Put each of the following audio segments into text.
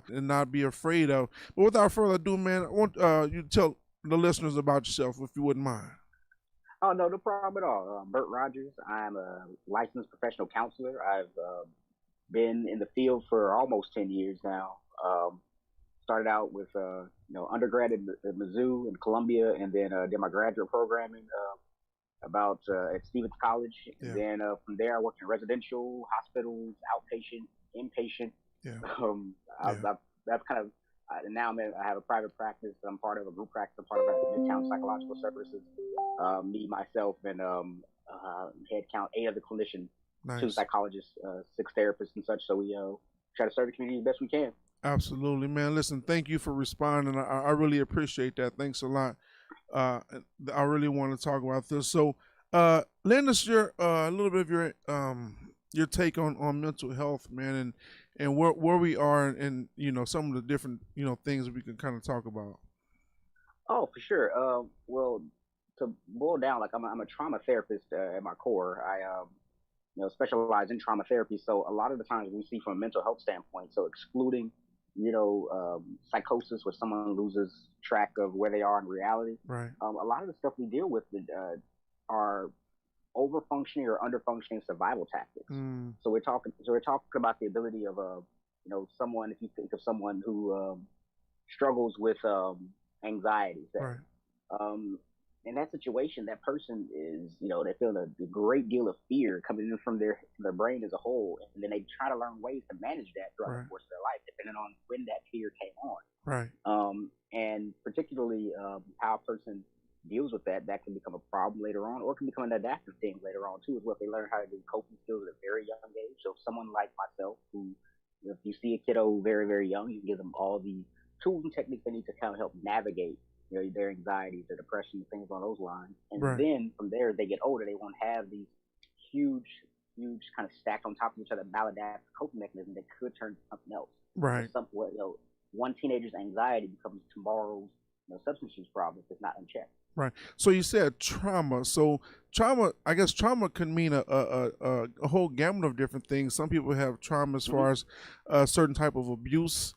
and not be afraid of. But without further ado, man, I want you to tell the listeners about yourself, if you wouldn't mind. Oh no, no problem at all. Bert Rogers. I'm a licensed professional counselor. I've been in the field for almost 10 years now. Started out with undergrad at Mizzou and Columbia, and then did my graduate programming about at Stevens College. And Yeah, then from there, I worked in residential, hospitals, outpatient, inpatient. yeah, Um, yeah. that's kind of and now I have a private practice. I'm part of a group practice. I'm part of Midtown Psychological Services. Me, myself, and head count 8 other clinicians, 2 Nice. psychologists, 6 therapists, and such. So we try to serve the community the best we can. Absolutely, man. Listen, thank you for responding. I really appreciate that. Thanks a lot. Uh, I really want to talk about this. So, lend us your a little bit of your take on mental health, man, and where we are, and some of the different things that we can kind of talk about. Oh, for sure. Well, to boil down, like I'm a trauma therapist at my core. I specialize in trauma therapy. So a lot of the times we see from a mental health standpoint, so excluding psychosis where someone loses track of where they are in reality. Right. A lot of the stuff we deal with are over functioning or under functioning survival tactics. Mm, So we're talking about the ability of someone, if you think of someone who struggles with anxiety, say, right. um, in that situation, that person is, they feel a great deal of fear coming in from their brain as a whole, and then they try to learn ways to manage that throughout the Right. course of their life, depending on when that fear came on. Right. And particularly how a person deals with that, that can become a problem later on, or it can become an adaptive thing later on too, as well. If they learn how to do coping skills at a very young age. So someone like myself, who, if you see a kiddo very, very young, you can give them all the tools and techniques they need to kind of help navigate their anxieties, their depression, things along those lines. And Right. then from there, as they get older, they won't have these huge, huge kind of stacked on top of each other maladaptive coping mechanisms that could turn to something else. So Right. one teenager's anxiety becomes tomorrow's substance use problem if it's not unchecked. Right. So you said trauma. So trauma, I guess trauma can mean a whole gamut of different things. Some people have trauma as Mm-hmm. far as a certain type of abuse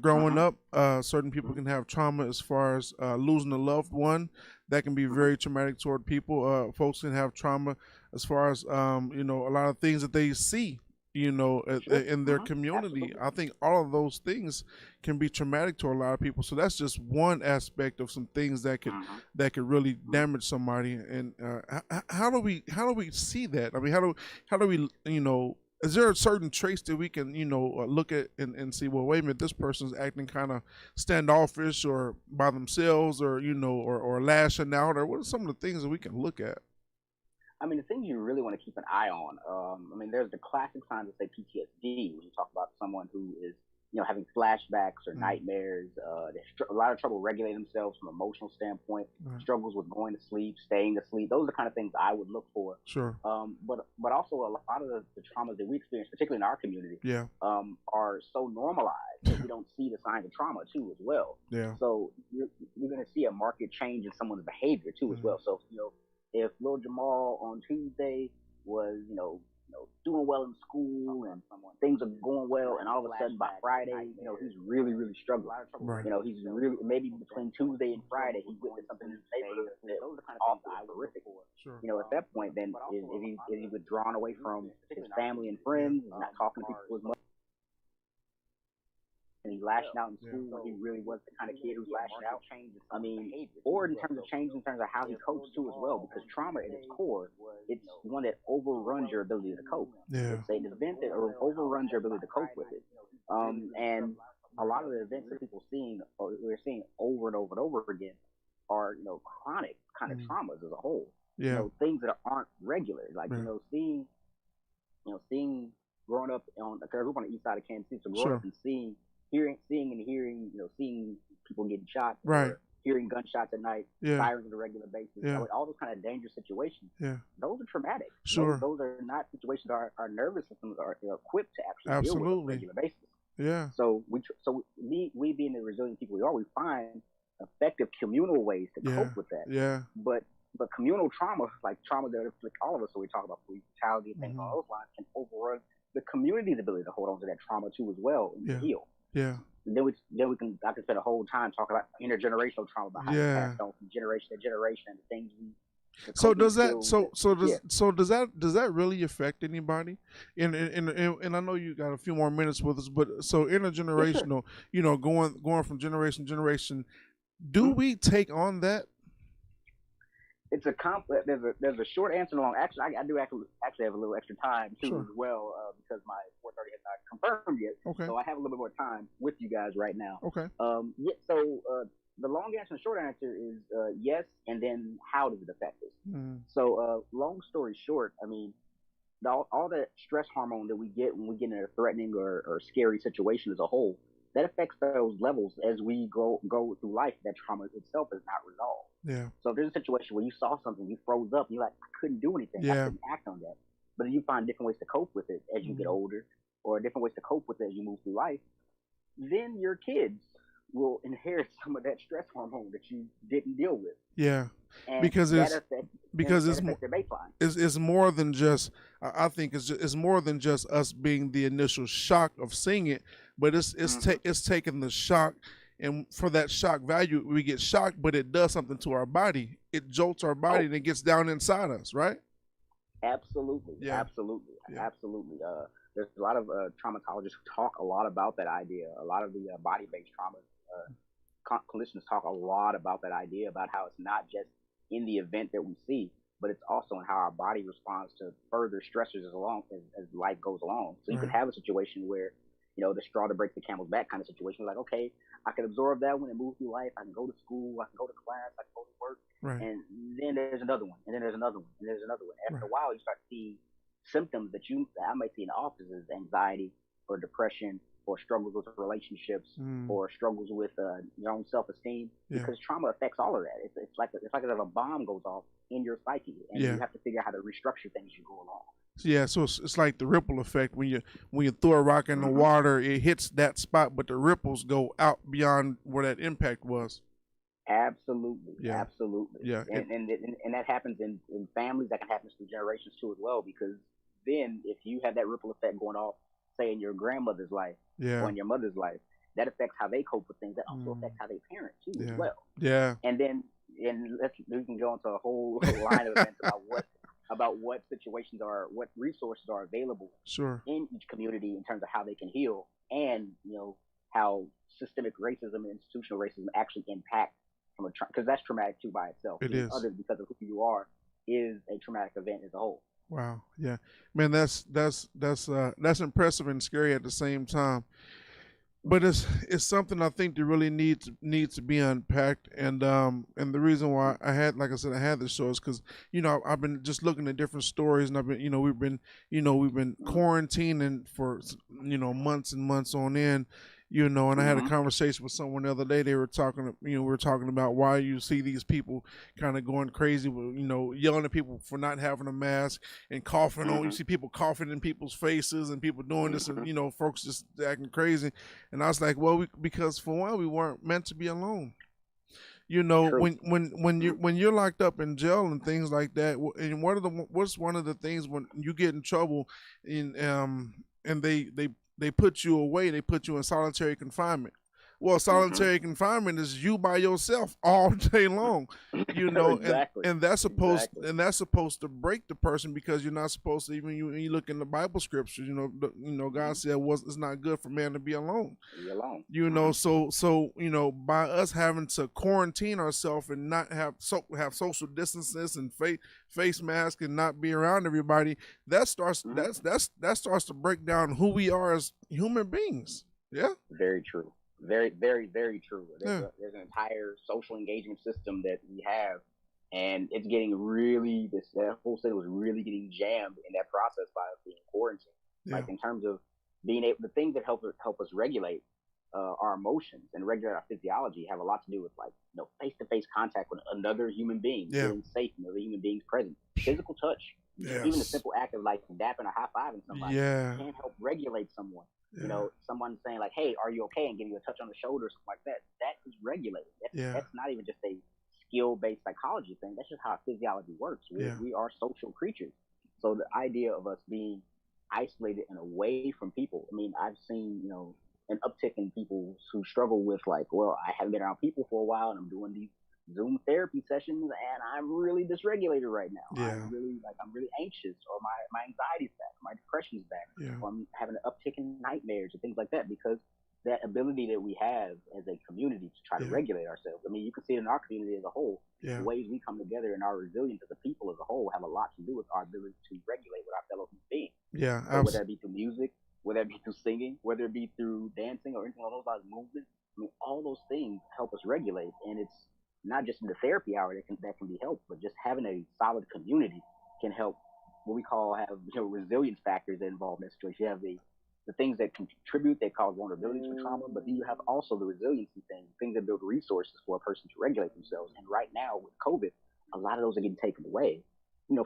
growing Mm-hmm. up. Certain people Mm-hmm. can have trauma as far as losing a loved one. That can be Mm-hmm. very traumatic toward people. Folks can have trauma as far as a lot of things that they see. Sure. In their Mm-hmm. community, Absolutely. I think all of those things can be traumatic to a lot of people. So that's just one aspect of some things Mm-hmm. that could really Mm-hmm. damage somebody. And how do we see that? I mean, how do we is there certain traits that we can look at and see? Well, wait a minute, this person's acting kind of standoffish or by themselves, or or lashing out, or what are some of the things that we can look at? I mean, the things you really want to keep an eye on. I mean, there's the classic signs of say PTSD when you talk about someone who is, having flashbacks or Mm, nightmares. They have a lot of trouble regulating themselves from an emotional standpoint. right. Struggles with going to sleep, staying asleep. Those are the kind of things I would look for. Sure. But also a lot of the traumas that we experience, particularly in our community, Yeah. are so normalized that we don't see the signs of trauma too as well. Yeah. So you're going to see a marked change in someone's behavior too as Mm, well. So if Lil Jamal on Tuesday was, doing well in school and things are going well, and all of a sudden by Friday, he's really, really struggling. right. He's really maybe between Tuesday and Friday he witnessed something in his neighborhood that was awful, horrific. Sure. At that point, then is he withdrawn away from his family and friends, not talking to people as much? And he lashing out in Yeah. school when he really was the kind of kid who's lashing out. I mean, or in terms of change in terms of how he copes too as well, because trauma at its core, it's one that overruns your ability to cope. Yeah. It's an event that overruns your ability to cope with it. And a lot of the events that people seeing or we're seeing over and over and over again are chronic kind of Mm, traumas as a whole. yeah. Things that aren't regular, like Right. seeing growing up on I grew up on the east side of Kansas City, so growing up Sure. and seeing and hearing, seeing people getting shot Right. or hearing gunshots at night, Yeah. sirens on a regular basis, Yeah. all those kind of dangerous situations. Yeah. Those are traumatic. Those Sure. those are not situations our nervous systems are equipped to actually deal with on a Absolutely. regular basis. Yeah. So we being the resilient people we are, we find effective communal ways to Yeah. cope with that. Yeah. But communal trauma, like trauma that afflicts all of us, so we talk about police brutality and things Hmm. along those lines, can overrun the community's ability to hold on to that trauma too as well and to Yeah. heal. Yeah. Then we can I can spend a whole time talking about intergenerational trauma, about how it's Yeah. passed on from generation to generation, and the things the So coping does that skills that yeah. does that really affect anybody? And I know you got a few more minutes with us, but so Yeah, sure. intergenerational, going from generation to generation, do Mhm. we take on that? It's a there's a short answer and a long. Actually, I do actually have a little extra time too as Sure. well, because my 4:30 has not confirmed yet, Okay. so I have a little bit more time with you guys right now. Okay. Yeah. So the long answer and short answer is yes, and then how does it affect us? Mm. So long story short, I mean, all that stress hormone that we get when we get in a threatening or scary situation as a whole, that affects those levels as we go through life. That trauma itself is not resolved. Yeah. So if there's a situation where you saw something, you froze up, and you're like, I couldn't do anything, I Yeah. couldn't act on that. But then you find different ways to cope with it as you get Mm. older, or different ways to cope with it as you move through life. Then your kids will inherit some of that stress hormone that you didn't deal with, Yeah. and Because that it's affects because that it's affects their baseline. it's more than just I think it's more than just us being the initial shock of seeing it, but Hmm. it's taking the shock, and for that shock value we get shocked, but it does something to our body. It jolts our body Oh, and it gets down inside us, right? absolutely, Yeah. absolutely, Yeah. absolutely. There's a lot of traumatologists who talk a lot about that idea. A lot of the body-based trauma clinicians talk a lot about that idea, about how it's not just in the event that we see, but it's also in how our body responds to further stressors as life goes along. So you could Right. have a situation where, the straw that breaks the camel's back kind of situation. Like, okay, I can absorb that one and move through life. I can go to school. I can go to class. I can go to work. Right. And then there's another one. And then there's another one. And there's another one. After Right. a while, you start to see symptoms that I might see in the office as anxiety or depression or struggles with relationships Mm. or struggles with your own self-esteem, Yeah. because trauma affects all of that. It's like if a bomb goes off in your psyche, and you Yeah. have to figure out how to restructure things as you go along. Yeah, so it's like the ripple effect when you throw a rock in the Hmm. water, it hits that spot, but the ripples go out beyond where that impact was. Absolutely, Yeah, absolutely, yeah, and that happens in families. That can happen through generations too as well. Because then, if you have that ripple effect going off, say in your grandmother's life or yeah, in your mother's life, that affects how they cope with things. That also mm, affects how they parent too as yeah, well. yeah, And then we can go into a whole line of events about what situations are, what resources are available sure, in each community in terms of how they can heal, and how systemic racism and institutional racism actually impact from because that's traumatic too by itself. it Being is. othered because of who you are is a traumatic event as a whole. Wow, yeah, man, that's impressive and scary at the same time. But it's something I think that really needs to be unpacked, and the reason why I had, like I said, I had this show is because I've been just looking at different stories, and I've been we've been quarantining for months and months on end, and I had a Mm-hmm. conversation with someone the other day. They were talking, we were talking about why you see these people kind of going crazy with yelling at people for not having a mask and coughing on. You Mm-hmm. see people coughing in people's faces and people doing this, and Mm-hmm. folks just acting crazy. And I was like, well, because for one, we weren't meant to be alone. True. When you're locked up in jail and things like that, and what's one of the things when you get in trouble, and they put you away, they put you in solitary confinement. Well, Mm-hmm. solitary confinement is you by yourself all day long, Exactly. and that's supposed Exactly. and that's supposed to break the person, because you're not supposed to, even when you look in the Bible scriptures, God Mm-hmm. said it's not good for man to be alone. Be alone. So by us having to quarantine ourselves and not have social distances and face mask and not be around everybody, Mm-hmm. that starts to break down who we are as human beings. Yeah. Very true. Very, very, very true. There's Yeah. a there's an entire social engagement system that we have, and it's getting really this that whole city was really getting jammed in that process by us being quarantined. Yeah. Like in terms of being able, the things that help us regulate our emotions and regulate our physiology have a lot to do with, like, face to face contact with another human being, Yeah. feeling safe in another human being's presence, physical touch, even the Yes. simple act of like dapping or high fiving somebody Yeah. can help regulate someone. Yeah. Someone saying like, "Hey, are you okay?" and giving you a touch on the shoulder or something like that. That is regulated. Yeah. That's not even just a skill-based psychology thing. That's just how physiology works. Yeah. We are social creatures. So the idea of us being isolated and away from people. I mean, I've seen an uptick in people who struggle with like, well, I haven't been around people for a while, and I'm doing these Zoom therapy sessions, and I'm really dysregulated right now. Yeah. I'm really anxious, or my anxiety's back, my depression's back, Yeah. or I'm having an uptick in nightmares and things like that because that ability that we have as a community to try to Yeah. regulate ourselves. I mean, you can see it in our community as a whole. Yeah. The ways we come together and our resilience as a people as a whole have a lot to do with our ability to regulate with our fellow human beings. Yeah. So whether it be through music, whether it be through singing, whether it be through dancing or anything along those lines, movement, I mean, all those things help us regulate. And it's not just in the therapy hour that can be helped, but just having a solid community can help what we call have resilience factors that involve in that situation. You have the things that contribute, that cause vulnerabilities for trauma, but then you have also the resiliency things that build resources for a person to regulate themselves. And right now with COVID, a lot of those are getting taken away,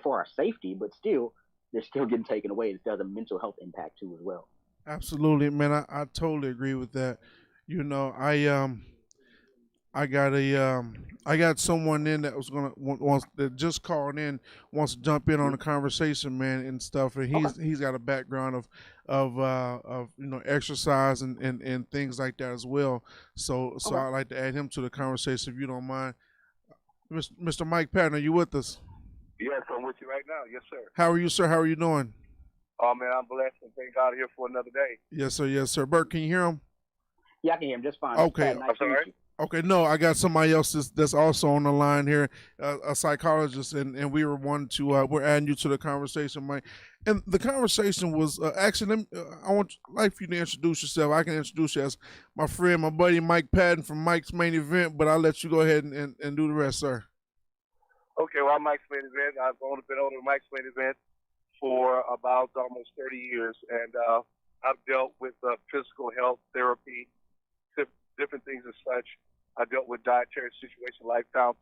for our safety, but still, they're still getting taken away. It still has a mental health impact too as well. Absolutely, man. I totally agree with that. I got someone in that was gonna wants that just called in, wants to jump in on the Mm-hmm. conversation, man, and stuff. And Okay. he's got a background of exercise and things like that as well. So Okay. I'd like to add him to the conversation if you don't mind. Mr. Mike Patton, are you with us? Yes, I'm with you right now. Yes, sir. How are you, sir? How are you doing? Oh man, I'm blessed and thank God here for another day. Yes, sir. Yes, sir. Bert, can you hear him? Yeah, I can hear him just fine. Okay. Nice I'm to meet sorry. you. Okay, no, I got somebody else that's also on the line here, a psychologist, and we were wanting to we're adding you to the conversation, Mike. And the conversation was actually, I want like for you to introduce yourself. I can introduce you as my friend, my buddy Mike Patton from Mike's Main Event, but I'll let you go ahead and do the rest, sir. Okay, well, I'm Mike's Main Event. I've only been owner of Mike's Main Event for about almost 30 years, and I've dealt with physical health therapy, different things as such. I dealt with dietary situation, lifestyle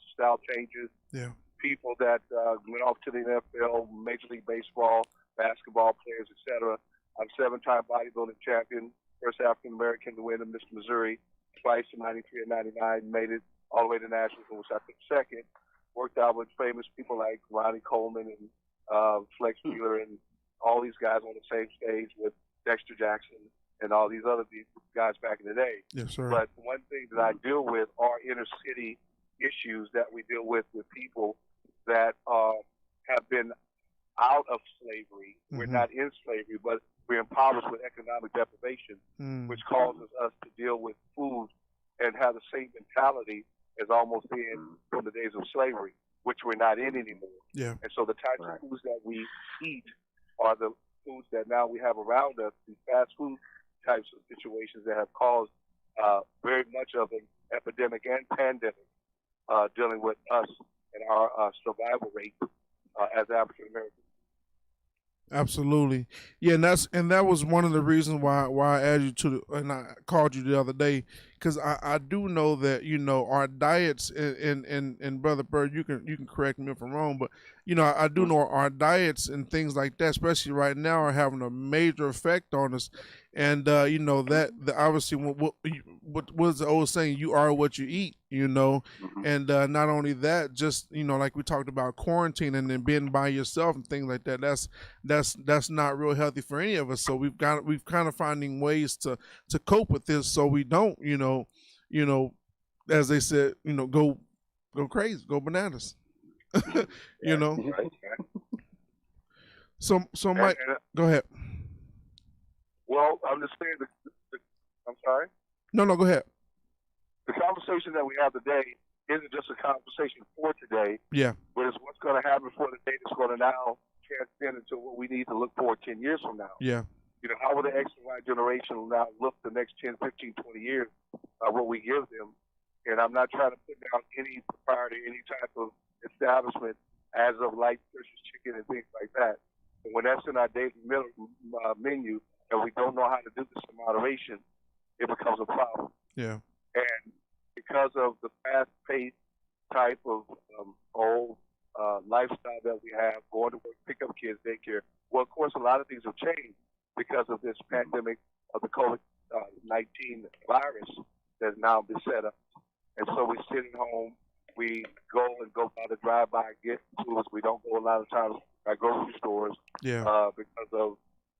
changes, Yeah. people that went off to the NFL, Major League Baseball, basketball players, etc. I'm 7-time bodybuilding champion, first African American to win in Mr. Missouri, twice in '93 and '99, made it all the way to nationals, which I took second. Worked out with famous people like Ronnie Coleman and Flex Wheeler and all these guys on the same stage with Dexter Jackson and all these other guys back in the day. Yes, sir. But one thing that I deal with are inner city issues that we deal with people that have been out of slavery. Mm-hmm. We're not in slavery, but we're impoverished with economic deprivation, which causes us to deal with food and have the same mentality as almost being from the days of slavery, which we're not in anymore. Yeah. And so the types of foods that we eat are the foods that now we have around us, these fast food types of situations that have caused very much of an epidemic and pandemic dealing with us and our survival rate as African Americans. Absolutely, yeah, and that was one of the reasons why I added you to and I called you the other day because I do know that our diets and Brother Bird, you can correct me if I'm wrong, but I do know our diets and things like that, especially right now, are having a major effect on us, and that the obviously what was the old saying, you are what you eat, and not only that, just like we talked about quarantining and being by yourself and things like that. That's not real healthy for any of us. So we've kind of finding ways to cope with this, so we don't as they said, go crazy, go bananas. Right. So Mike, go ahead. Well, I'm just saying. I'm sorry. No, go ahead. The conversation that we have today isn't just a conversation for today. Yeah. But it's what's going to happen for the day that's going to now transcend into what we need to look for 10 years from now. Yeah. How will the X and Y generation now look the next 10, 15, 20 years, what we give them? And I'm not trying to put down any propriety, any type of establishment as of light versus chicken and things like that. But when that's in our daily menu and we don't know how to do this in moderation, it becomes a problem. Yeah. And because of the fast-paced type of old lifestyle that we have, going to work, pick up kids, daycare, well, of course, a lot of things have changed because of this pandemic of the COVID-19 virus that's now been set up. And so we sit at home, we go by the drive-by, get foods. We don't go a lot of times at grocery stores Yeah. because of,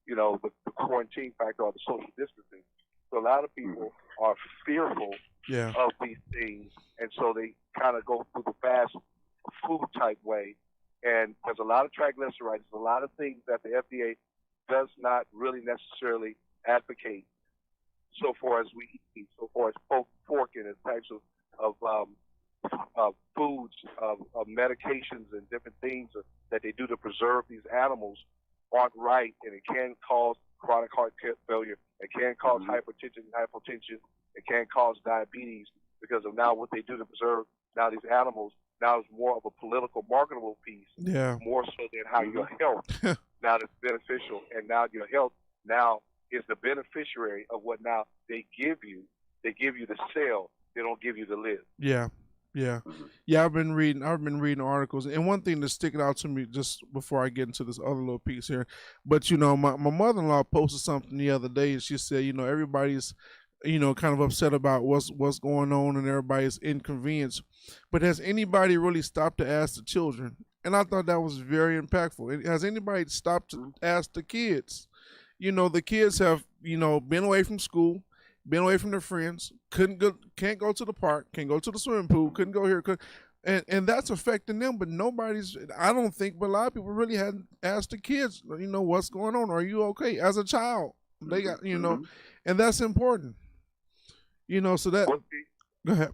the quarantine factor or the social distancing. So a lot of people are fearful Yeah. of these things, and so they kind of go through the fast food type way. And there's a lot of triglycerides, a lot of things that the FDA does not really necessarily advocate so far as we eat, so far as pork and the types of foods, of medications and different things that they do to preserve these animals aren't right, and it can cause chronic heart failure. It can cause hypertension. It can cause diabetes because of now what they do to preserve now these animals. Now it's more of a political marketable piece, Yeah. more so than how your health now is beneficial, and now your health now is the beneficiary of what now they give you. They give you the sell. They don't give you the live. Yeah. Yeah. Yeah, I've been reading articles, and one thing that's sticking out to me just before I get into this other little piece here, but my mother-in-law posted something the other day, and she said, everybody's kind of upset about what's going on, and everybody's inconvenienced, but has anybody really stopped to ask the children? And I thought that was very impactful. Has anybody stopped to ask the kids? The kids have been away from school, been away from their friends, can't go to the park, can't go to the swimming pool, couldn't go here, and that's affecting them. But nobody's, I don't think, but a lot of people really hadn't asked the kids, what's going on? Are you okay? As a child, they got, and that's important. So that, go ahead.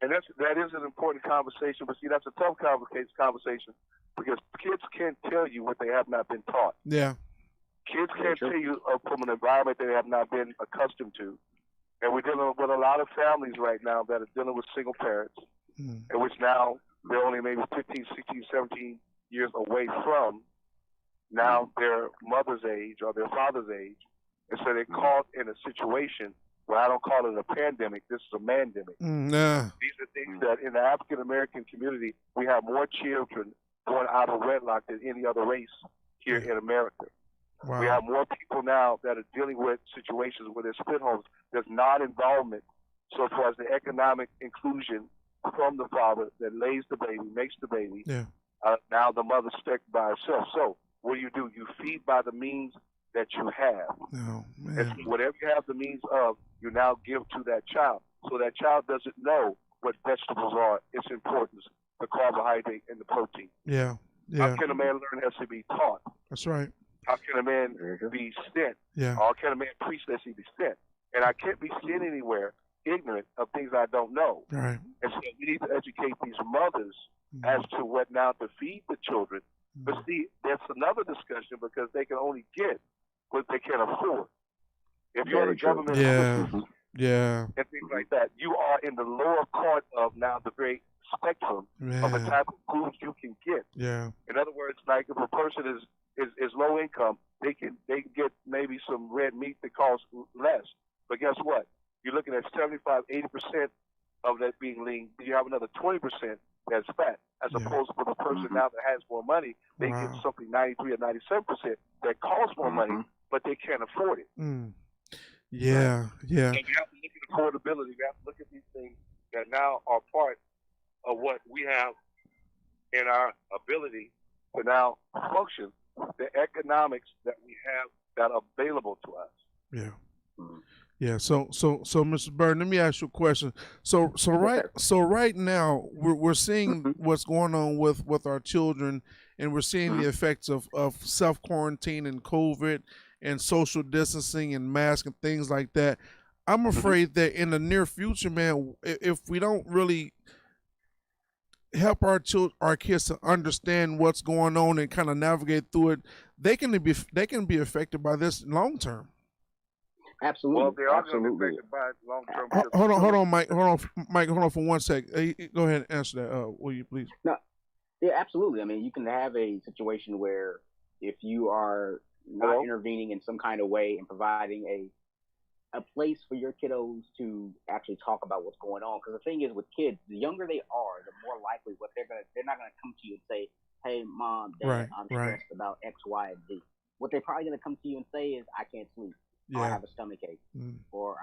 And that is an important conversation, but see, that's a tough conversation because kids can't tell you what they have not been taught. Yeah. Kids can't tell you from an environment they have not been accustomed to. And we're dealing with a lot of families right now that are dealing with single parents, in which now they're only maybe 15, 16, 17 years away from now their mother's age or their father's age. And so they're caught in a situation where I don't call it a pandemic, this is a mandemic. These are things that in the African American community, we have more children born out of wedlock than any other race here in America. Wow. We have more people now that are dealing with situations where there's split homes. There's non-involvement so far as the economic inclusion from the father that lays the baby, makes the baby. Yeah. Now the mother's stuck by herself. So what do? You feed by the means that you have. Oh, man. And so whatever you have the means of, you now give to that child. So that child doesn't know what vegetables are, its importance, the carbohydrate, and the protein. Yeah. How can a man learn has to be taught? That's right. How can a man be sent? Yeah. Or can a man preach lest he be sent? And I can't be sent anywhere ignorant of things I don't know. Right. And so we need to educate these mothers as to what now to feed the children. But see, that's another discussion because they can only get what they can afford. If you're in the government and things like that, you are in the lower part of now the great spectrum of the type of food you can get. Yeah. In other words, like if a person is low income, they can get maybe some red meat that costs less. But guess what? You're looking at 75-80% of that being lean. You have another 20% that's fat, as opposed to the person now that has more money, they get something 93 or 97% that costs more money, but they can't afford it. Yeah, yeah. So we have to look at affordability. We have to look at these things that now are part of what we have in our ability to now function, the economics that we have that are available to us. Yeah. Yeah, so Mr. Burton, let me ask you a question. So right now we're seeing what's going on with our children, and we're seeing the effects of self quarantine and COVID and social distancing and masks and things like that. I'm afraid that in the near future, man, if we don't really help our kids to understand what's going on and kind of navigate through it, they can be affected by this long term. Absolutely. Well, they are going to be affected by it long term. Hold on, Mike. Hold on for 1 sec. Go ahead and answer that. Will you please? No, yeah, absolutely. I mean, you can have a situation where if you are not intervening in some kind of way and providing a place for your kiddos to actually talk about what's going on. Because the thing is, with kids, the younger they are, the more likely they're not gonna come to you and say, "Hey, mom, dad, I'm stressed about X, Y, and Z." What they're probably gonna come to you and say is, "I can't sleep. Or I have a stomach ache, or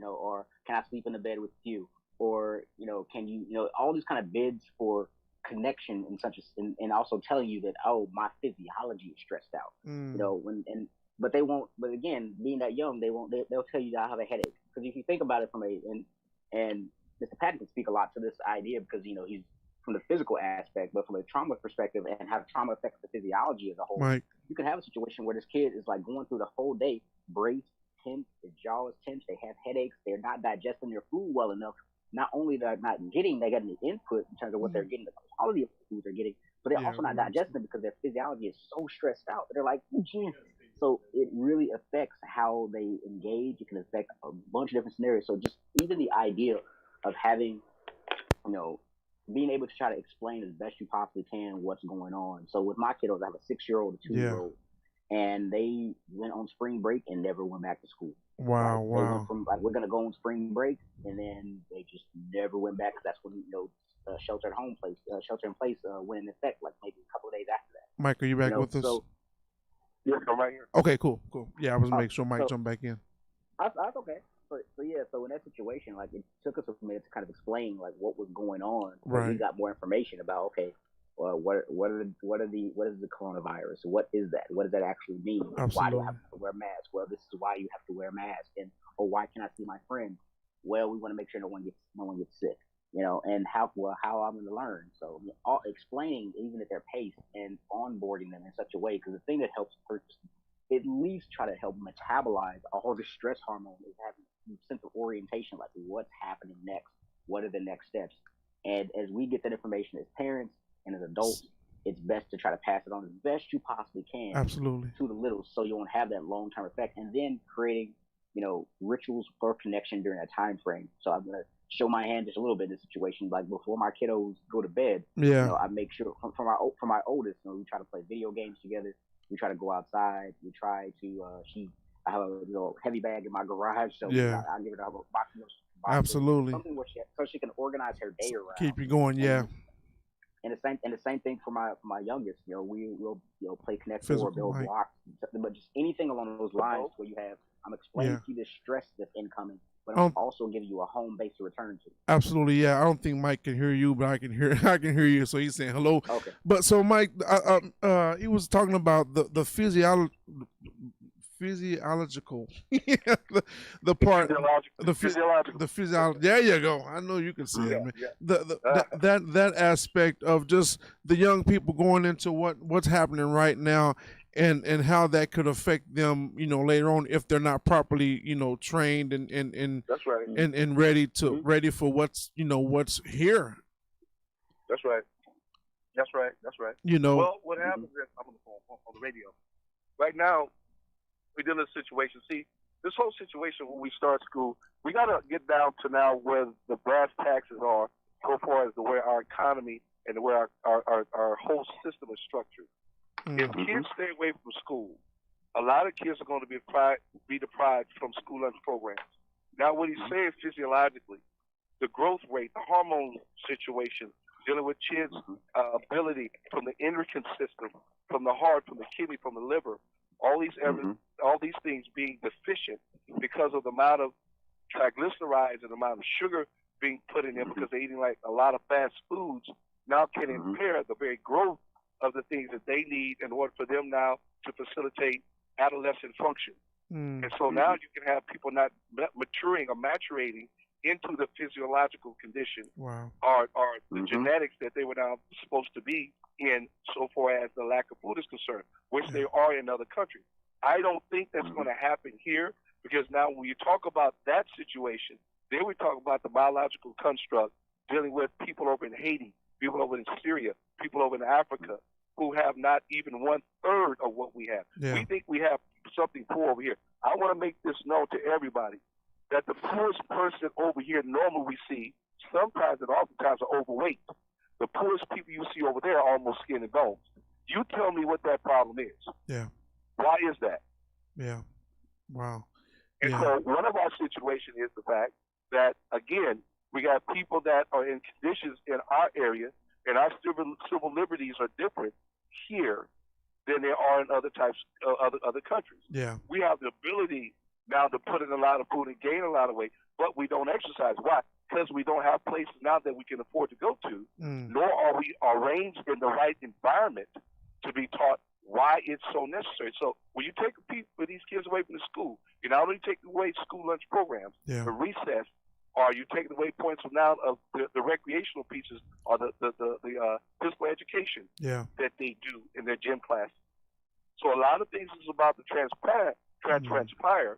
or can I sleep in the bed with you, or can you, all these kind of bids for connection and and also telling you that, oh, my physiology is stressed out, and but they won't. But again, being that young, they won't. They'll tell you I have a headache because if you think about it from and Mr. Patton can speak a lot to this idea because he's from the physical aspect, but from a trauma perspective and how trauma affects the physiology as a whole. Right. You can have a situation where this kid is like going through the whole day, braced, tense, his jaw is tense, they have headaches, they're not digesting their food well enough. Not only they're not getting the input in terms of what they're getting, the quality of the food they're getting, but they're also not digesting it because their physiology is so stressed out. They're like, so it really affects how they engage. It can affect a bunch of different scenarios. So just even the idea of having, being able to try to explain as best you possibly can what's going on. So with my kiddos, I have a 6-year-old, a 2-year-old, and they went on spring break and never went back to school. Wow, They went from we're gonna go on spring break, and then they just never went back because that's when shelter in place went in effect, like maybe a couple of days after that. Mike, are you back with us? So, yes, I'm right here. Okay, cool. Yeah, I was making sure Mike jumped back in. That's okay. So in that situation, like it took us a minute to kind of explain like what was going on. Right. We got more information about well, what is the coronavirus? What is that? What does that actually mean? Absolutely. Why do I have to wear a mask? Well, this is why you have to wear a mask. And why can I see my friends? Well, we want to make sure no one gets sick. And how I'm going to learn. So explaining even at their pace and onboarding them in such a way, because the thing that helps a person at least try to help metabolize all the stress hormone is having a sense of orientation, like what's happening next, what are the next steps. And as we get that information as parents and as adults, it's best to try to pass it on as best you possibly can. Absolutely. To the littles, so you won't have that long-term effect. And then creating, rituals for connection during that time frame. So I'm gonna show my hand just a little bit in this situation. Like before my kiddos go to bed, I make sure for my oldest, we try to play video games together. We try to go outside. We try to I have a heavy bag in my garage, so I give her a box. Absolutely. Something where she can organize her day around. Keep you going, And the same thing for my youngest. We'll play Connect or build blocks, but just anything along those lines where you have I'm explaining to you the stress that's incoming, but I'm also giving you a home base to return to. Absolutely, I don't think Mike can hear you, but I can hear you. So he's saying hello. Okay. But so Mike, he was talking about the physiological the part the physiology. There you go. I know you can see it, man. That aspect of just the young people going into what's happening right now. And how that could affect them, later on if they're not properly, trained and that's right, and ready for what's here. That's right. Well, what happens is I'm on the phone on the radio right now. We're dealing with a situation. See, this whole situation when we start school, we got to get down to now where the brass taxes are so far as the way our economy and the way our whole system is structured. If kids stay away from school, a lot of kids are going to be deprived from school lunch programs. Now, what he's saying physiologically, the growth rate, the hormone situation, dealing with kids' ability from the endocrine system, from the heart, from the kidney, from the liver, all these things being deficient because of the amount of triglycerides and the amount of sugar being put in them because they're eating like a lot of fast foods now can impair the very growth of the things that they need in order for them now to facilitate adolescent function. And so now you can have people not maturing or maturating into the physiological condition or the genetics that they were now supposed to be in so far as the lack of food is concerned, which they are in other countries. I don't think that's going to happen here because now when you talk about that situation, then we talk about the biological construct dealing with people over in Haiti, people over in Syria, people over in Africa who have not even 1/3 of what we have. Yeah. We think we have something poor over here. I want to make this known to everybody that the poorest person over here normally we see sometimes and oftentimes are overweight. The poorest people you see over there are almost skin and bones. You tell me what that problem is. Yeah. Why is that? Yeah. Wow. And so one of our situations is the fact that, again, we got people that are in conditions in our area, and our civil liberties are different here than they are in other types other countries. Yeah. We have the ability now to put in a lot of food and gain a lot of weight, but we don't exercise. Why? Because we don't have places now that we can afford to go to, nor are we arranged in the right environment to be taught why it's so necessary. So when you take these kids away from the school, you're not only taking away school lunch programs, the recess, or you're taking away points from now of the recreational pieces or the physical education that they do in their gym classes. So a lot of things is about to transpire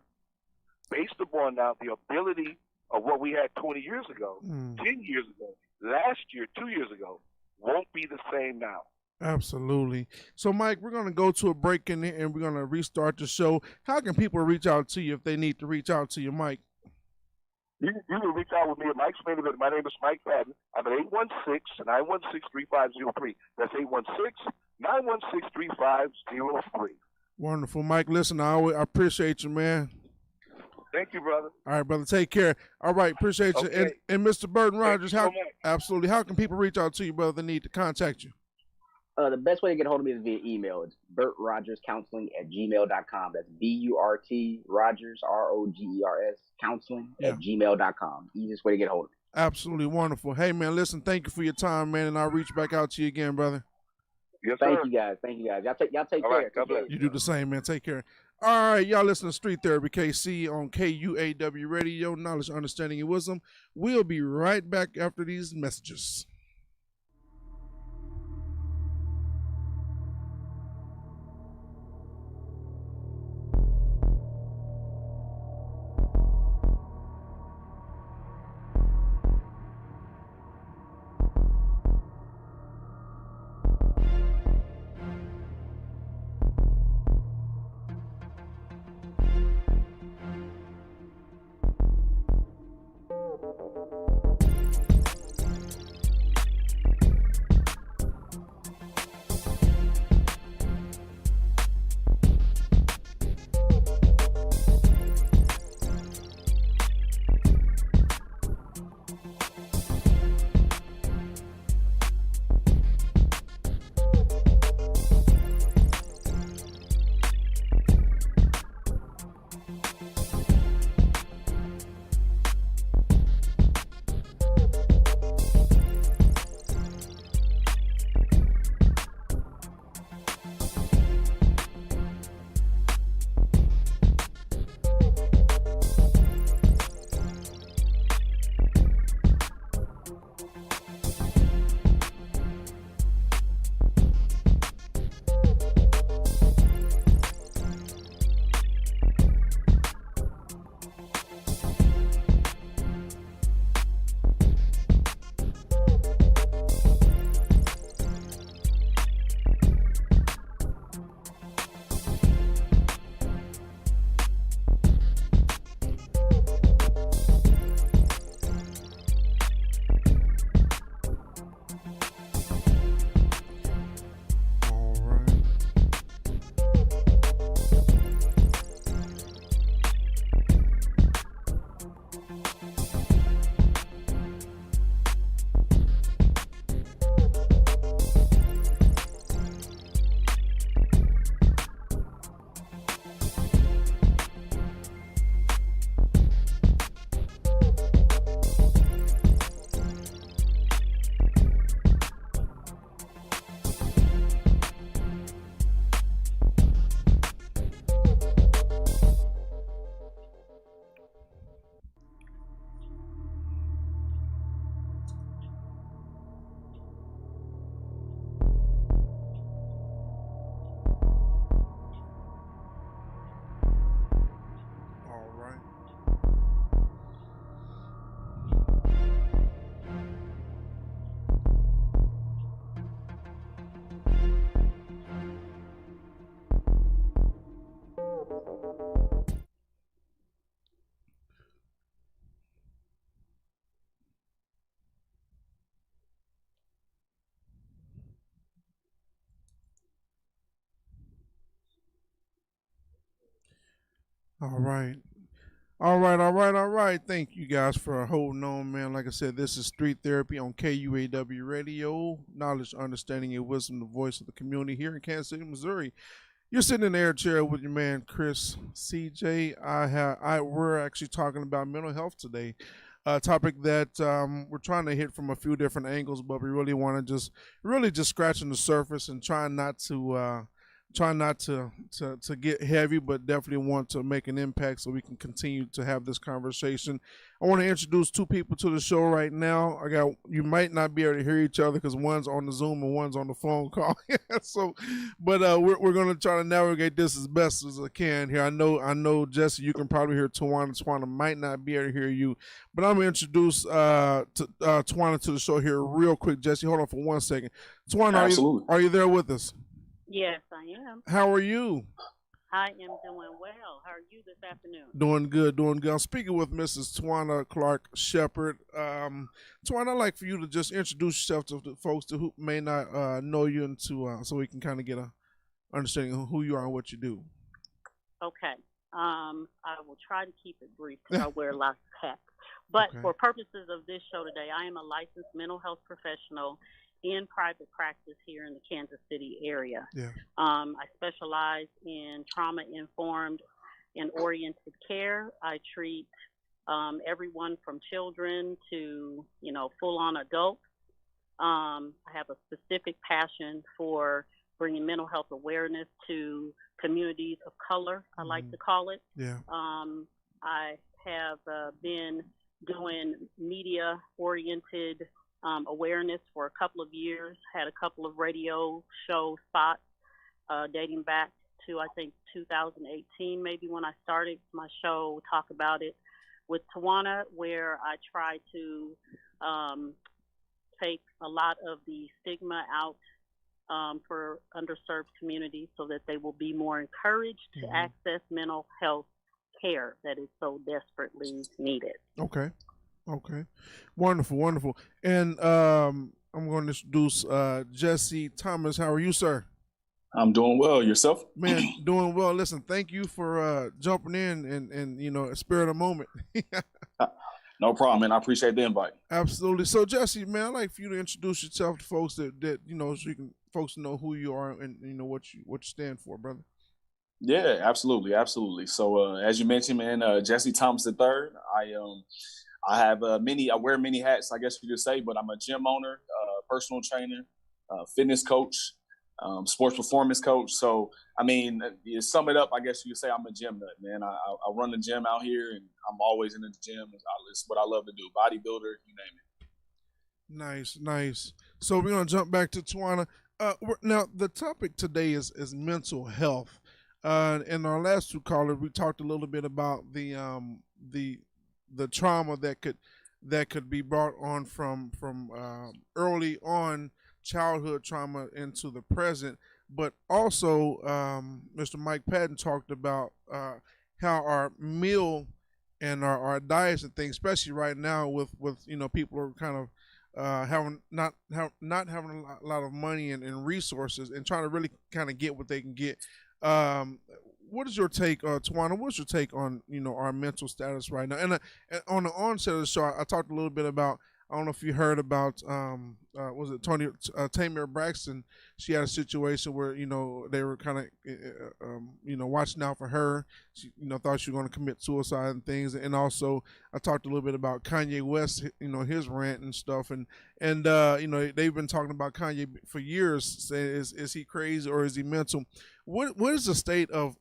based upon now the ability of what we had 20 years ago, 10 years ago, last year, 2 years ago, won't be the same now. Absolutely. So, Mike, we're going to go to a break in here and we're going to restart the show. How can people reach out to you if they need to reach out to you, Mike? You can reach out with me at Mike's Main. My name is Mike Patton. I'm at 816-916-3503. That's 816-916-3503. Wonderful, Mike. Listen, I appreciate you, man. Thank you, brother. All right, brother. Take care. All right, appreciate you. And Mr. Burton Rogers, absolutely. How can people reach out to you, brother? They need to contact you. The best way to get a hold of me is via email. It's burtrogerscounseling@gmail.com. That's BURT Rogers ROGERS counseling@gmail.com. Easiest way to get a hold of me. Absolutely wonderful. Hey, man, listen, thank you for your time, man, and I'll reach back out to you again, brother. Yes, Thank sir. you guys. Y'all take care. Right, God bless. You do the same, man. Take care. All right, y'all listen to Street Therapy KC on KUAW Radio, Knowledge, Understanding, and Wisdom. We'll be right back after these messages. All right. All right. Thank you guys for holding on, man. Like I said, this is Street Therapy on KUAW Radio. Knowledge, understanding, and wisdom, the voice of the community here in Kansas City, Missouri. You're sitting in the air chair with your man, Chris CJ. We're actually talking about mental health today. A topic that we're trying to hit from a few different angles, but we really want to just scratching the surface and trying not to try not to get heavy, but definitely want to make an impact so we can continue to have this conversation. I want to introduce two people to the show right now. You might not be able to hear each other because one's on the Zoom and one's on the phone call. So, but we're gonna try to navigate this as best as I can here. I know Jesse, you can probably hear Tawana. Tawana might not be able to hear you, but I'm gonna introduce Tawana to the show here real quick. Jesse, hold on for 1 second. Tawana, Absolutely. are you there with us? Yes, I am. How are you? I am doing well. How are you this afternoon? Doing good, doing good. I'm speaking with Mrs. Tawana Clark Shepard. Tawana, I'd like for you to just introduce yourself to the folks who may not know you, and so we can kind of get a understanding of who you are and what you do. Okay. I will try to keep it brief because I wear lots of hats. But Okay. for purposes of this show today, I am a licensed mental health professional in private practice here in the Kansas City area. Yeah. I specialize in trauma-informed and oriented care. I treat everyone from children to, full-on adults. I have a specific passion for bringing mental health awareness to communities of color, I like to call it. Yeah. I have been doing media-oriented awareness for a couple of years, had a couple of radio show spots dating back to, I think, 2018, maybe when I started my show, Talk About It with Tawana, where I try to take a lot of the stigma out for underserved communities so that they will be more encouraged to access mental health care that is so desperately needed. Okay. Wonderful. And I'm going to introduce Jesse Thomas. How are you, sir? I'm doing well. Yourself? Man, doing well. Listen, thank you for jumping in and spare the moment. No problem, man. I appreciate the invite. Absolutely. So, Jesse, man, I'd like for you to introduce yourself to folks that so you can folks know who you are and what you stand for, brother. Yeah, absolutely. So, as you mentioned, man, Jesse Thomas III. I wear many hats, I guess you could say, but I'm a gym owner, personal trainer, fitness coach, sports performance coach. So, I mean, you sum it up, I guess you could say I'm a gym nut, man. I run the gym out here, and I'm always in the gym. It's what I love to do. Bodybuilder, you name it. Nice. So we're gonna jump back to Tawana. Now the topic today is mental health. In our last two callers, we talked a little bit about the trauma that could be brought on from early on childhood trauma into the present, but also Mr. Mike Patton talked about how our meal and our diets and things, especially right now with people are kind of not having a lot of money and resources and trying to really kind of get what they can get. What is your take, Tawana? What's your take on our mental status right now? And on the onset of the show, I talked a little bit about. I don't know if you heard about was it Tamir Braxton? She had a situation where they were kind of watching out for her. She thought she was going to commit suicide and things. And also I talked a little bit about Kanye West, his rant and stuff. And they've been talking about Kanye for years, saying is he crazy or is he mental? What is the state of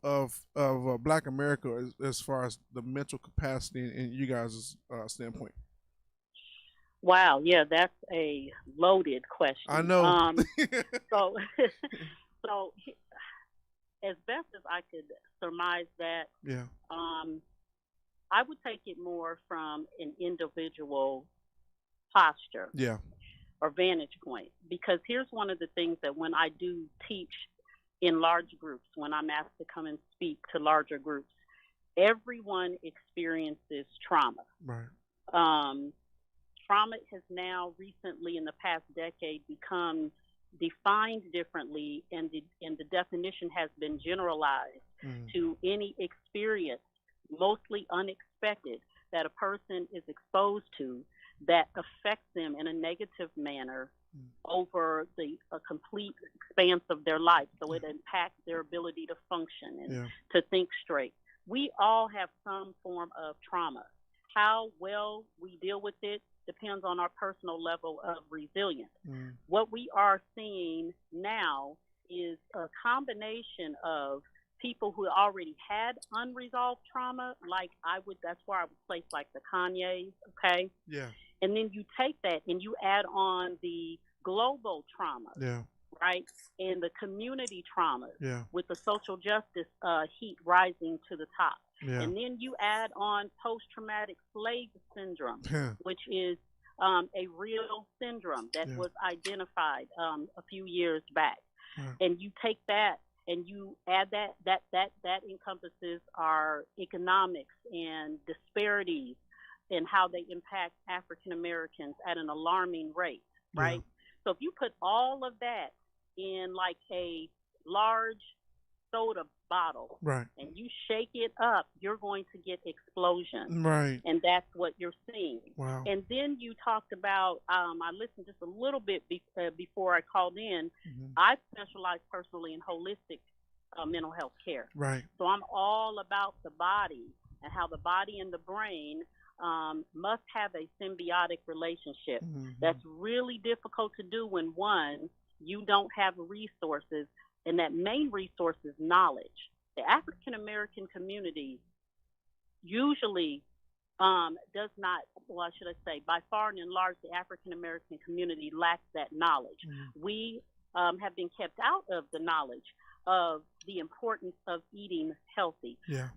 Black America as far as the mental capacity in you guys' standpoint? Wow, yeah, that's a loaded question. I know. So as best as I could surmise that, yeah, I would take it more from an individual posture, yeah, or vantage point. Because here's one of the things that when I do teach in large groups, when I'm asked to come and speak to larger groups, everyone experiences trauma. right. Trauma has now recently, in the past decade, become defined differently, and the definition has been generalized to any experience, mostly unexpected, that a person is exposed to that affects them in a negative manner over a complete expanse of their life. So it impacts their ability to function and to think straight. We all have some form of trauma. How well we deal with it depends on our personal level of resilience. What we are seeing now is a combination of people who already had unresolved trauma, that's where I would place like the Kanyes, okay? Yeah. And then you take that and you add on the global trauma, Yeah. right? And the community traumas Yeah. with the social justice heat rising to the top. Yeah. And then you add on post-traumatic slave syndrome, Yeah. which is a real syndrome that was identified a few years back. Right. And you take that and you add that encompasses our economics and disparities and how they impact African Americans at an alarming rate, right? Yeah. So if you put all of that in like a large soda bottle, Right. and you shake it up, you're going to get explosion. Right. And that's what you're seeing. Wow. And then you talked about, I listened just a little bit before I called in. Mm-hmm. I specialize personally in holistic mental health care. Right. So I'm all about the body and how the body and the brain must have a symbiotic relationship. Mm-hmm. That's really difficult to do when, one, you don't have resources, and that main resource is knowledge. The African American community usually does not, well, should I say, by far and in large, the African American community lacks that knowledge. Mm-hmm. We have been kept out of the knowledge of the importance of eating healthy. Yeah.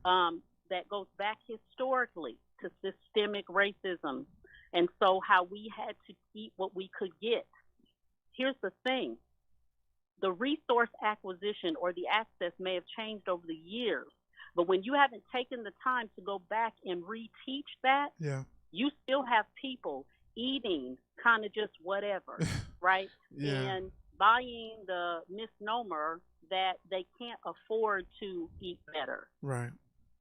That goes back historically to systemic racism, and so how we had to eat what we could get. Here's the thing. The resource acquisition or the access may have changed over the years, but when you haven't taken the time to go back and reteach that, you still have people eating kind of just whatever, right? Yeah. And buying the misnomer that they can't afford to eat better. Right.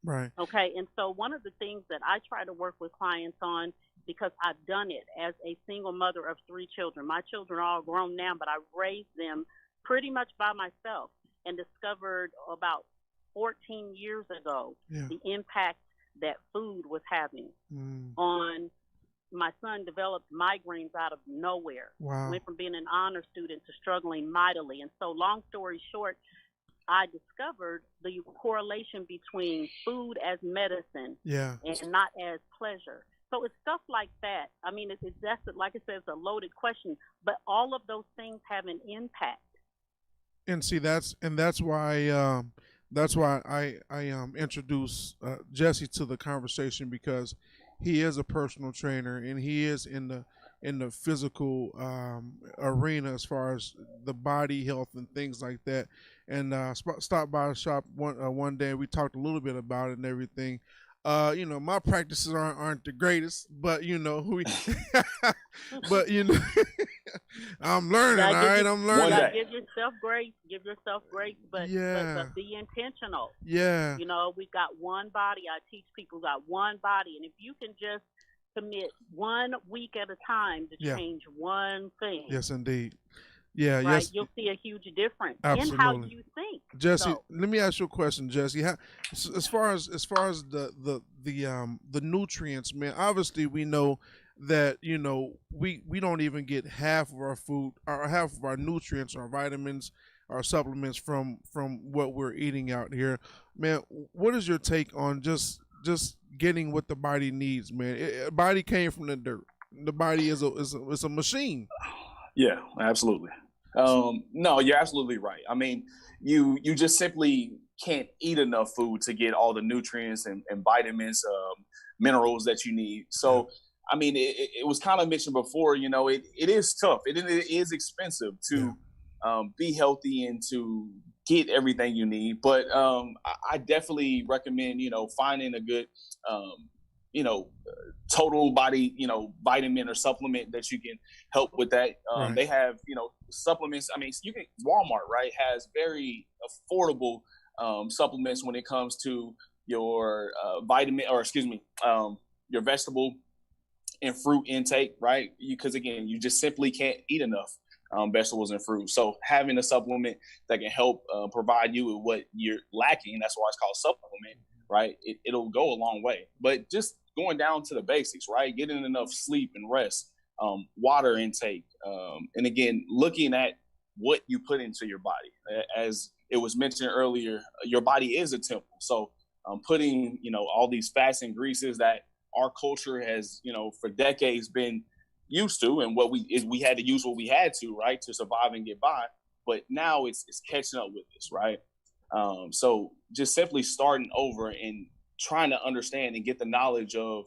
Right. Okay, and so one of the things that I try to work with clients on, because I've done it as a single mother of 3 children. My children are all grown now, but I raised them pretty much by myself and discovered about 14 years ago the impact that food was having on my son. Developed migraines out of nowhere. Wow. Went from being an honor student to struggling mightily. And so long story short, I discovered the correlation between food as medicine and not as pleasure. So it's stuff like that. I mean, that's like I said, it's a loaded question, but all of those things have an impact. And see, that's why I introduced Jesse to the conversation, because he is a personal trainer and he is in the physical arena as far as the body health and things like that. And stopped by the shop one day and we talked a little bit about it and everything. My practices aren't the greatest, but but I'm learning. All right, I'm learning. You gotta give yourself grace, but be intentional. Yeah. We've got one body. I teach people got one body, and if you can just commit 1 week at a time to change one thing. Yes, indeed. Yeah, right, yes. You'll see a huge difference Absolutely. in how you think. Jesse, let me ask you a question, Jesse. As far as the nutrients, man, obviously we know that we don't even get half of our food or half of our nutrients, our vitamins, our supplements from what we're eating out here. Man, what is your take on just getting what the body needs, man? The body came from the dirt. The body is a machine. Yeah, absolutely. No, you're absolutely right. I mean, you just simply can't eat enough food to get all the nutrients and vitamins, minerals that you need. So, I mean, it was kind of mentioned before, it is tough. It is expensive to be healthy and to get everything you need. But I definitely recommend, finding a good, total body, vitamin or supplement that you can help with that. Right. They have, supplements. I mean, you can, Walmart, right, has very affordable supplements when it comes to your your vegetable and fruit intake, right? Because again, you just simply can't eat enough vegetables and fruit. So having a supplement that can help provide you with what you're lacking, that's why it's called supplement, right? It'll go a long way. But just going down to the basics, right? Getting enough sleep and rest, water intake, and again, looking at what you put into your body. As it was mentioned earlier, your body is a temple. So putting, all these fats and greases that our culture has, for decades been used to, and we had to use what we had to, right, to survive and get by. But now it's catching up with this, right? So just simply starting over and trying to understand and get the knowledge of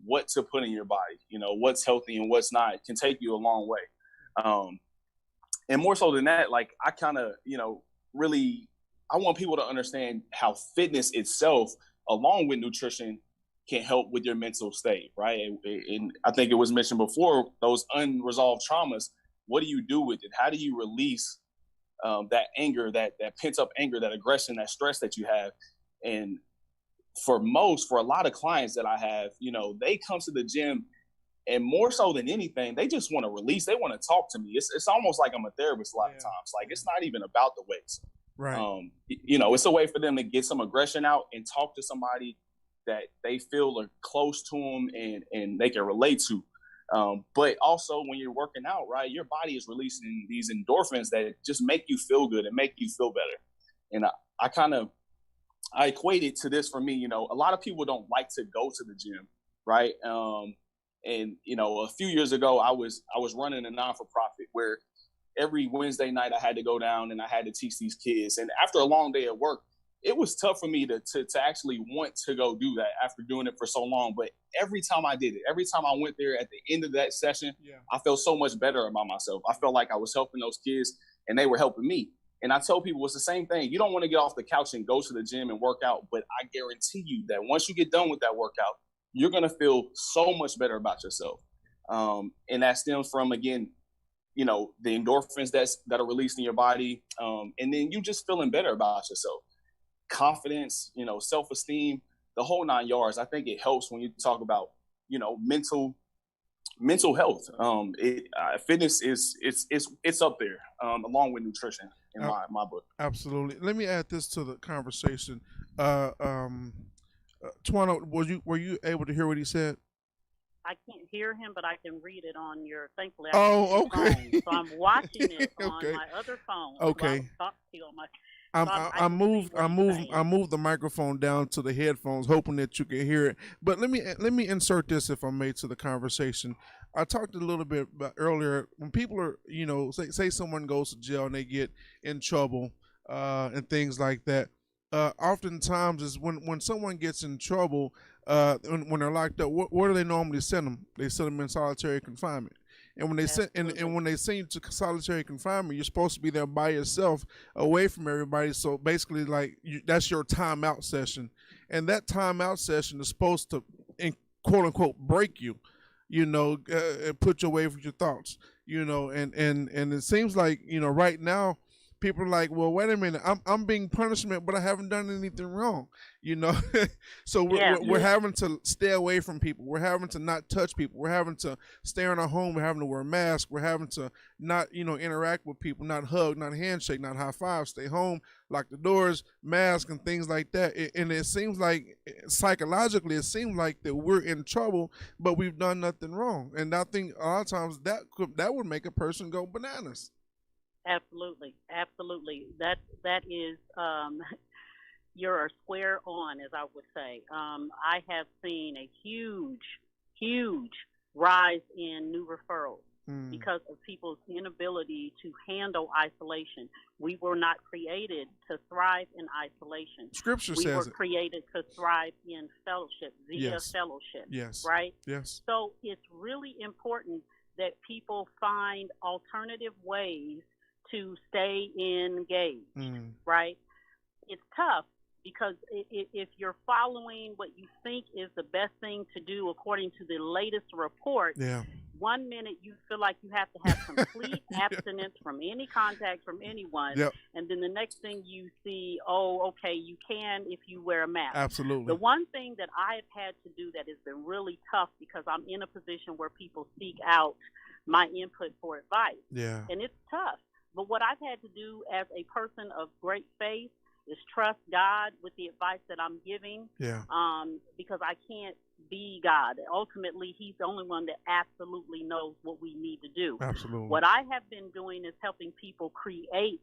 what to put in your body, what's healthy and what's not, can take you a long way. And more so than that, like I kind of, really, I want people to understand how fitness itself, along with nutrition, can help with your mental state, right? And I think it was mentioned before, those unresolved traumas, what do you do with it? How do you release that anger, that pent up anger, that aggression, that stress that you have? And for a lot of clients that I have, they come to the gym, and more so than anything, they just want to release. They want to talk to me. It's almost like I'm a therapist a lot of times. Like it's not even about the weights. Right. It's a way for them to get some aggression out and talk to somebody that they feel are close to them and they can relate to. But also when you're working out, right, your body is releasing these endorphins that just make you feel good and make you feel better. And I equate it to this for me. A lot of people don't like to go to the gym, right? And a few years ago, I was running a non-for-profit where every Wednesday night I had to go down and I had to teach these kids. And after a long day at work, it was tough for me to actually want to go do that after doing it for so long. But every time I did it, every time I went there at the end of that session, I felt so much better about myself. I felt like I was helping those kids and they were helping me. And I tell people it's the same thing. You don't want to get off the couch and go to the gym and work out, but I guarantee you that once you get done with that workout, you're going to feel so much better about yourself. And that stems from, again, the endorphins that are released in your body. And then you just feeling better about yourself. Confidence, self-esteem, the whole 9 yards. I think it helps when you talk about, mental health. Fitness it's up there, along with nutrition in my book. Absolutely. Let me add this to the conversation. Twana, were you able to hear what he said? I can't hear him, but I can read it on your. Thankfully, I Oh, okay. phone, so I'm watching it on Okay. my other phone. Okay. I moved the microphone down to the headphones, hoping that you could hear it. But let me insert this, if I may, to the conversation. I talked a little bit about earlier when people are, say someone goes to jail and they get in trouble and things like that. Oftentimes is when someone gets in trouble, when they're locked up, where do they normally send them? They send them in solitary confinement. And when they send and when they send you to solitary confinement, you're supposed to be there by yourself, away from everybody. So basically, that's your timeout session, and that timeout session is supposed to, quote unquote, break you, and put you away from your thoughts, and it seems like right now people are like, well, wait a minute, I'm being punishment, but I haven't done anything wrong, So we're having to stay away from people. We're having to not touch people. We're having to stay in our home. We're having to wear masks. We're having to not, interact with people, not hug, not handshake, not high five. Stay home, lock the doors, mask, and things like that. And it seems like psychologically, it seems like that we're in trouble, but we've done nothing wrong. And I think a lot of times that would make a person go bananas. Absolutely. That is, you're square on, as I would say. I have seen a huge rise in new referrals because of people's inability to handle isolation. We were not created to thrive in isolation. Scripture we says were created to thrive in fellowship, via fellowship. Yes. Right? Yes. So it's really important that people find alternative ways to stay engaged, right? It's tough because if you're following what you think is the best thing to do according to the latest report, 1 minute you feel like you have to have complete abstinence from any contact from anyone, and then the next thing you see, okay, you can if you wear a mask. Absolutely. The one thing that I've had to do that has been really tough because I'm in a position where people seek out my input for advice, and it's tough. But what I've had to do as a person of great faith is trust God with the advice that I'm giving, because I can't be God. Ultimately, he's the only one that absolutely knows what we need to do. Absolutely. What I have been doing is helping people create,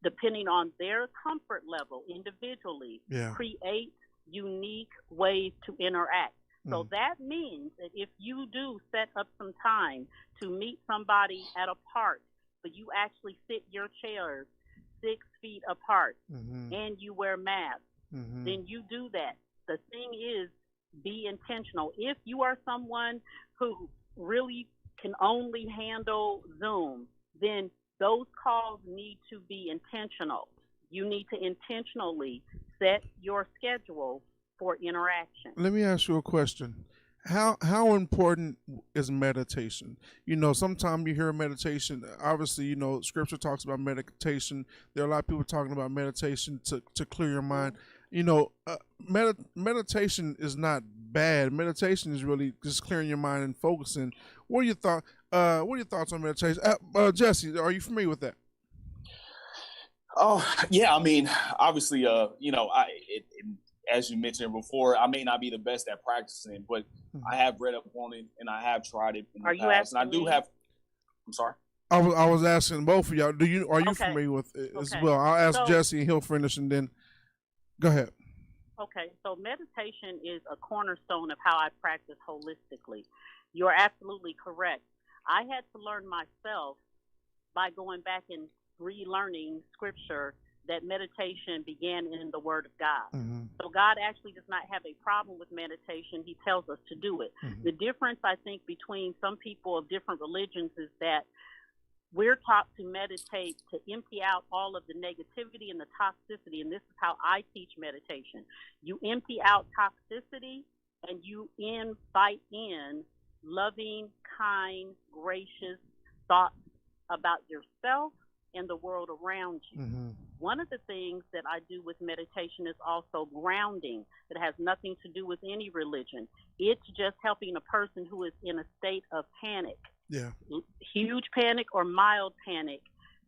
depending on their comfort level individually, create unique ways to interact. So that means that if you do set up some time to meet somebody at a park, but you actually sit your chairs 6 feet apart and you wear masks, then you do that. The thing is, be intentional. If you are someone who really can only handle Zoom, then those calls need to be intentional. You need to intentionally set your schedule for interaction. Let me ask you a question. How important is meditation? You know, sometimes you hear meditation. Obviously, you know, Scripture talks about meditation. There are a lot of people talking about meditation to clear your mind. You know, meditation is not bad. Meditation is really just clearing your mind and focusing. What are your thoughts? What are your thoughts on meditation? Jesse, are you familiar with that? Oh yeah, I mean, obviously, you know, as you mentioned before, I may not be the best at practicing, but I have read up on it and I have tried it in the past. And I do have. I'm sorry. I was asking both of y'all. Are you familiar with it as well? I'll ask Jesse and he'll finish, and then go ahead. Okay, so meditation is a cornerstone of how I practice holistically. You're absolutely correct. I had to learn myself by going back and relearning Scripture that meditation began in the Word of God. So God actually does not have a problem with meditation. He tells us to do it. The difference, I think, between some people of different religions is that we're taught to meditate to empty out all of the negativity and the toxicity, and this is how I teach meditation. You empty out toxicity and you invite in loving, kind, gracious thoughts about yourself and the world around you. One of the things that I do with meditation is also grounding. That has nothing to do with any religion. It's just helping a person who is in a state of panic. Huge panic or mild panic.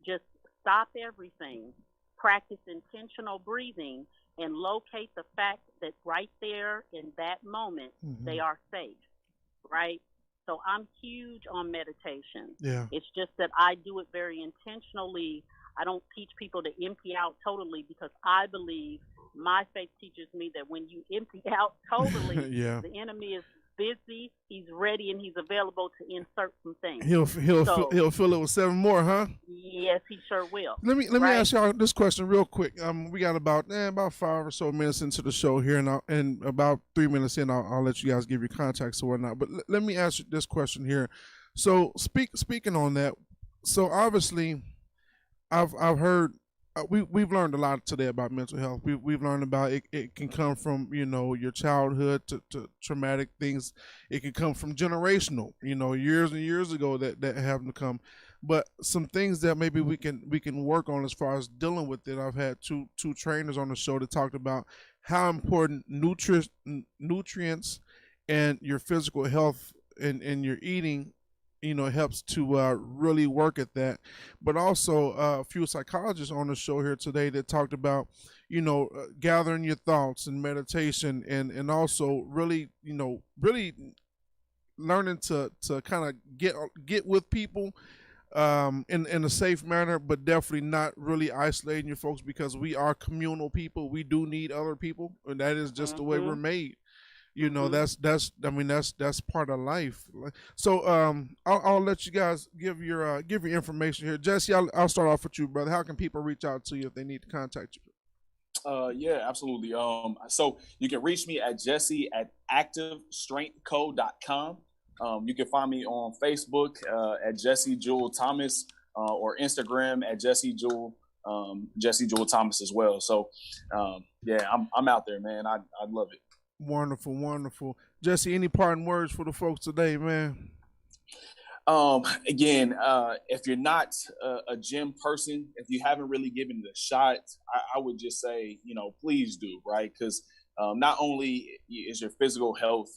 Just stop everything. Practice intentional breathing and locate the fact that right there in that moment, they are safe, right? So I'm huge on meditation. It's just that I do it very intentionally. I don't teach people to empty out totally because I believe my faith teaches me that when you empty out totally, the enemy is busy, he's ready, and he's available to insert some things. He'll fill it with 7 more, huh? Yes, he sure will. Let me ask y'all this question real quick. We got about 5 or so minutes into the show here, and about 3 minutes in, I'll let you guys give your contacts or whatnot. But let me ask you this question here. So speaking on that, so obviously, I've heard. We've learned a lot today about mental health. We've learned about it can come from, you know, your childhood to traumatic things. It can come from generational, you know, years and years ago that have to come. But some things that maybe we can work on as far as dealing with it. I've had two trainers on the show that talked about how important nutrients and your physical health and your eating, you know, helps to really work at that. But also a few psychologists on the show here today that talked about, you know, gathering your thoughts and meditation and also really, you know, really learning to kind of get with people in a safe manner, but definitely not really isolating your folks, because we are communal people. We do need other people, and that is just the way we're made. You know, that's part of life. So I'll let you guys give your information here. Jesse, I'll start off with you, brother. How can people reach out to you if they need to contact you? Yeah, absolutely. So you can reach me at jesse@activestrengthco.com. You can find me on Facebook at Jesse Jewel Thomas or Instagram at Jesse Jewel Thomas as well. So yeah, I'm out there, man. I'd love it. Wonderful. Jesse, any parting words for the folks today, man? Again, if you're not a gym person, if you haven't really given it a shot, I would just say, you know, please do, right? Because not only is your physical health,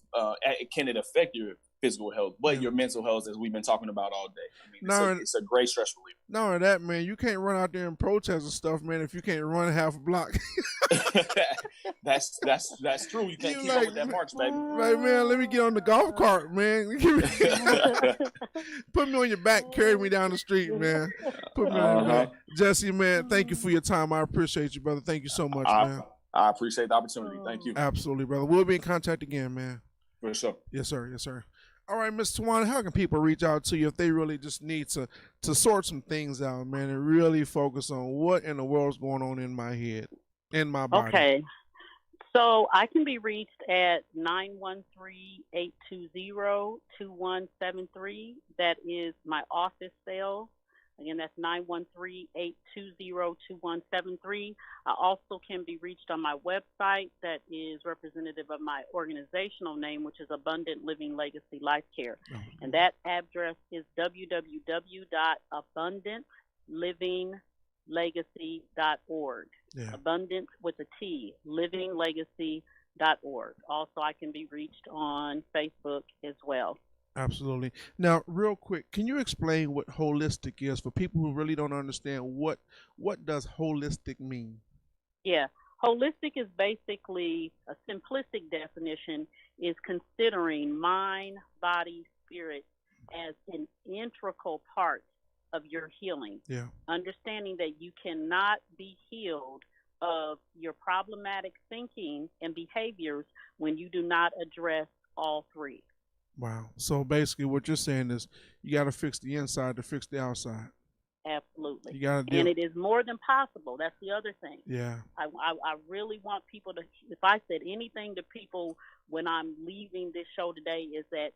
can it affect your physical health, but Yeah. your mental health, as we've been talking about all day. I mean, No, it's a great stress reliever. Not only that, man, you can't run out there and protest and stuff, man, if you can't run half a block. That's true. You can't You keep like, up with that march, baby. Like, man, let me get on the golf cart, man. Put me on your back, carry me down the street, man. Put me on your back. Jesse, man, thank you for your time. I appreciate you, brother. Thank you so much, man. I appreciate the opportunity. Thank you. Absolutely, brother. We'll be in contact again, man. For sure. Yes, sir. Yes, sir. All right, Mr. Tawana, how can people reach out to you if they really just need to sort some things out, man, and really focus on what in the world's going on in my head, in my body? Okay. So I can be reached at 913-820-2173. That is my office cell. Again, that's 913-820-2173. I also can be reached on my website that is representative of my organizational name, which is Abundant Living Legacy Life Care. And that address is www.abundantlivinglegacy.org. Yeah. Abundant with a T, livinglegacy.org. Also, I can be reached on Facebook as well. Absolutely. Now, real quick, can you explain what holistic is for people who really don't understand what does holistic mean? Yeah. Holistic is basically a simplistic definition is considering mind, body, spirit as an integral part of your healing. Yeah. Understanding that you cannot be healed of your problematic thinking and behaviors when you do not address all three. Wow. So basically what you're saying is you got to fix the inside to fix the outside. Absolutely. You got to do and it is more than possible. That's the other thing. Yeah. I really want people to, if I said anything to people when I'm leaving this show today, is that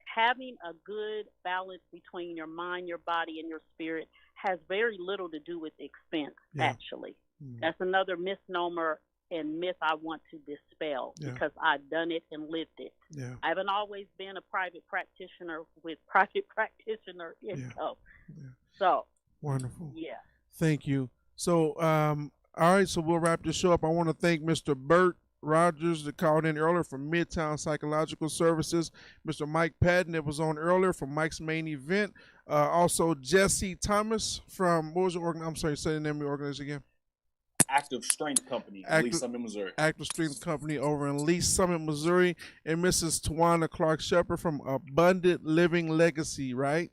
having a good balance between your mind, your body, and your spirit has very little to do with expense, actually. That's another misnomer and myth I want to dispel because I've done it and lived it. Yeah. I haven't always been a private practitioner with private practitioner income. Yeah. So wonderful. Yeah. Thank you. So all right, so we'll wrap this show up. I want to thank Mr. Burt Rogers that called in earlier from Midtown Psychological Services, Mr. Mike Patton that was on earlier from Mike's Main Event, also Jesse Thomas from, what was your I'm sorry, say the name of your organization again. Active Strength Company in Lee Summit, Missouri. Active Strength Company over in Lee Summit, Missouri, and Mrs. Tawana Clark Shepard from Abundant Living Legacy, right?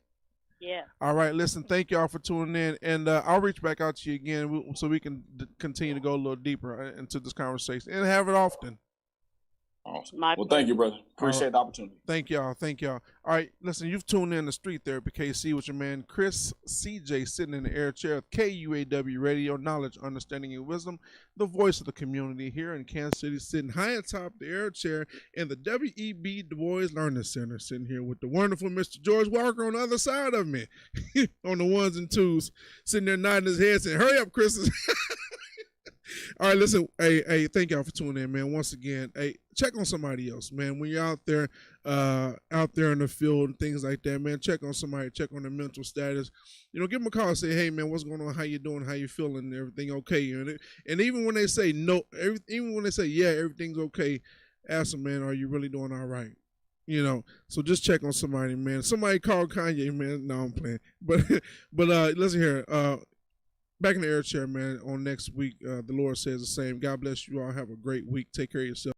Yeah. All right, listen, thank y'all for tuning in, and I'll reach back out to you again so we can continue to go a little deeper into this conversation and have it often. Awesome. Well, thank you, brother. Appreciate the opportunity. Thank y'all. Thank y'all. All right, listen, you've tuned in to Street Therapy KC with your man Chris CJ sitting in the air chair of KUAW Radio, Knowledge, Understanding, and Wisdom, the voice of the community here in Kansas City, sitting high atop the air chair in the W.E.B. Du Bois Learning Center, sitting here with the wonderful Mr. George Walker on the other side of me, on the ones and twos, sitting there nodding his head saying, hurry up, Chris. All right, listen, hey, thank y'all for tuning in, man. Once again, hey, check on somebody else, man. When you're out there in the field and things like that, man, check on somebody, check on their mental status. You know, give them a call and say, hey, man, what's going on? How you doing? How you feeling? Everything okay? And even when they say no, even when they say, yeah, everything's okay, ask them, man, are you really doing all right? You know, so just check on somebody, man. Somebody called Kanye, man. No, I'm playing. But listen here. Back in the air chair, man, on next week, the Lord says the same. God bless you all. Have a great week. Take care of yourself.